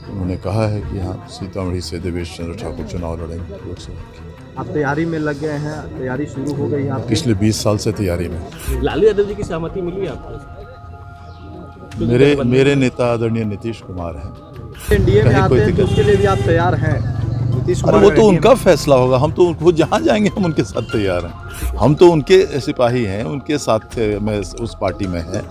उन्होंने कहा है कि हाँ, सीतामढ़ी से देवेश चंद्र ठाकुर चुनाव लड़ेंगे लोकसभा की। आप तैयारी में लग गए हैं, तैयारी शुरू हो गई है आपकी? पिछले 20 साल से तैयारी में। लालू यादव जी की सहमति मिली आपको? मेरे नेता आदरणीय नीतीश कुमार हैं। एनडीए में कहीं आते कोई हैं तो दिक्कत उसके लिए भी आप तैयार हैं? नीतीश अरे कुमार वो का तो NDA उनका फैसला होगा, हम तो वो जहाँ जाएंगे हम उनके साथ तैयार हैं। हम तो उनके सिपाही हैं, उनके साथ मैं उस पार्टी में है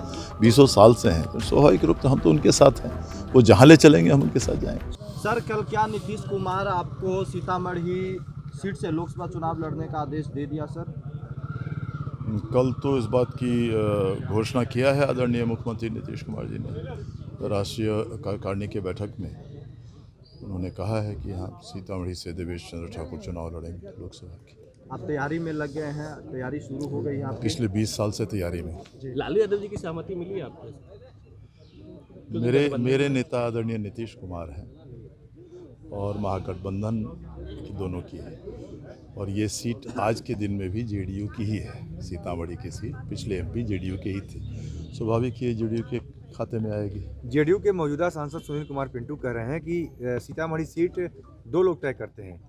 20 साल से हैं, तो स्वाभाविक रूप से हम तो उनके साथ हैं। वो जहाँ ले चलेंगे हम उनके साथ जाएंगे। सर, कल क्या नीतीश कुमार आपको सीतामढ़ी सीट से लोकसभा चुनाव लड़ने का आदेश दे दिया सर? कल तो इस बात की घोषणा किया है आदरणीय मुख्यमंत्री नीतीश कुमार जी ने राष्ट्रीय कार्यकारिणी की बैठक में। उन्होंने कहा है कि हाँ, सीतामढ़ी से देवेश चंद्र ठाकुर चुनाव लड़ेंगे लोकसभा की। आप तैयारी में लग गए हैं, तैयारी शुरू हो गई है आपकी? पिछले 20 साल से तैयारी में। लालू यादव जी की सहमति मिली आपको? मेरे नेता आदरणीय नीतीश कुमार हैं और महागठबंधन दोनों की है, और ये सीट आज के दिन में भी जेडीयू की ही है। सीतामढ़ी की सीट पिछले एमपी जेडीयू के ही थे, स्वाभाविक ये जेडीयू के खाते में आएगी। जेडीयू के मौजूदा सांसद सुनील कुमार पिंटू कह रहे हैं कि सीतामढ़ी सीट 2 लोग तय करते हैं,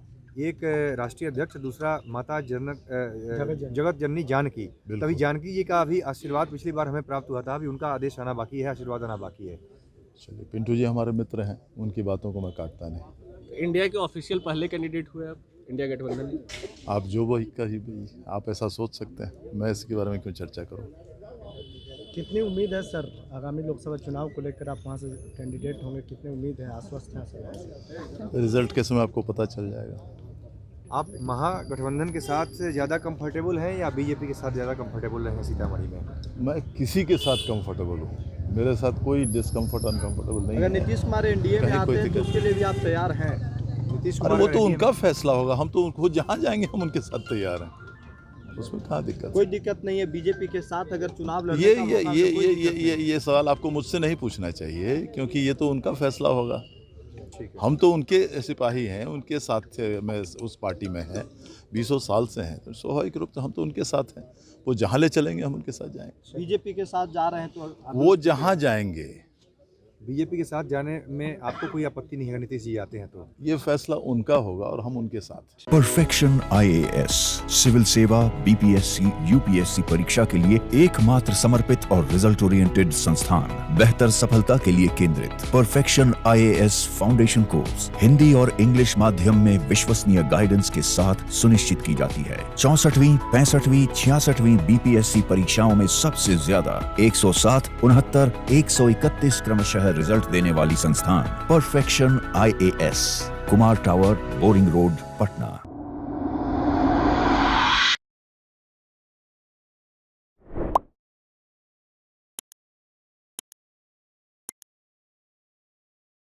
एक राष्ट्रीय अध्यक्ष, दूसरा माता जगत जननी जानकी। तभी जानकी जी का भी आशीर्वाद पिछली बार हमें प्राप्त हुआ था, अभी उनका आदेश आना बाकी है, आशीर्वाद आना बाकी है। चलिए, पिंटू जी हमारे मित्र हैं, उनकी बातों को मैं काटता नहीं। इंडिया के ऑफिशियल पहले कैंडिडेट हुए आप इंडिया गठबंधन में? आप जो वही कही आप ऐसा सोच सकते हैं, मैं इसके बारे में क्यों चर्चा करूं? कितनी उम्मीद है सर आगामी लोकसभा चुनाव को लेकर, आप वहाँ से कैंडिडेट होंगे, कितनी उम्मीद है, आश्वस्त हैं सर? रिजल्ट के समय आपको पता चल जाएगा। आप महागठबंधन के साथ ज़्यादा कंफर्टेबल हैं या बीजेपी के साथ ज़्यादा कंफर्टेबल रहेंगे सीतामढ़ी में? मैं किसी के साथ कंफर्टेबल हूँ, मेरे साथ कोई डिस्कम्फर्ट अनकंफर्टेबल नहीं अगर है। नीतीश कुमार एनडीए में कहीं आते कोई हैं तो दिक्कत उसके लिए भी आप तैयार हैं? नीतीश अरे कुमार वो का तो NDA उनका फैसला होगा, हम तो वो जहाँ जाएंगे हम उनके साथ तैयार हैं, उसमें कहाँ दिक्कत? कोई दिक्कत नहीं है बीजेपी के साथ अगर चुनाव लड़ने ये का ये मौका ये तो कोई ये दिक्कत ये नहीं। ये सवाल आपको मुझसे नहीं पूछना चाहिए, क्योंकि ये तो उनका फैसला होगा। ठीक है। हम तो उनके सिपाही हैं, उनके साथ मैं उस पार्टी में है 20 साल से हैं, तो स्वाभाविक रूप से हम तो उनके साथ हैं। वो जहाँ ले चलेंगे हम उनके साथ जाएंगे। बीजेपी के साथ जा रहे हैं तो वो जहाँ जाएंगे बीजेपी के साथ जाने में आपको कोई आपत्ति नहीं है, नीतीश जी आते हैं तो? ये फैसला उनका होगा और हम उनके साथ। परफेक्शन IAS सिविल सेवा, BPSC, UPSC परीक्षा के लिए एकमात्र समर्पित और रिजल्ट ओरिएंटेड संस्थान, बेहतर सफलता के लिए केंद्रित। Perfection IAS foundation course Hindi और इंग्लिश माध्यम में विश्वसनीय गाइडेंस के साथ सुनिश्चित की जाती है। 64वीं, 65वीं, 66वीं BPSC परीक्षाओं में सबसे ज्यादा 107, 69, 131 क्रमशः रिजल्ट देने वाली संस्थान perfection IAS, Kumar tower, boring road, Patna.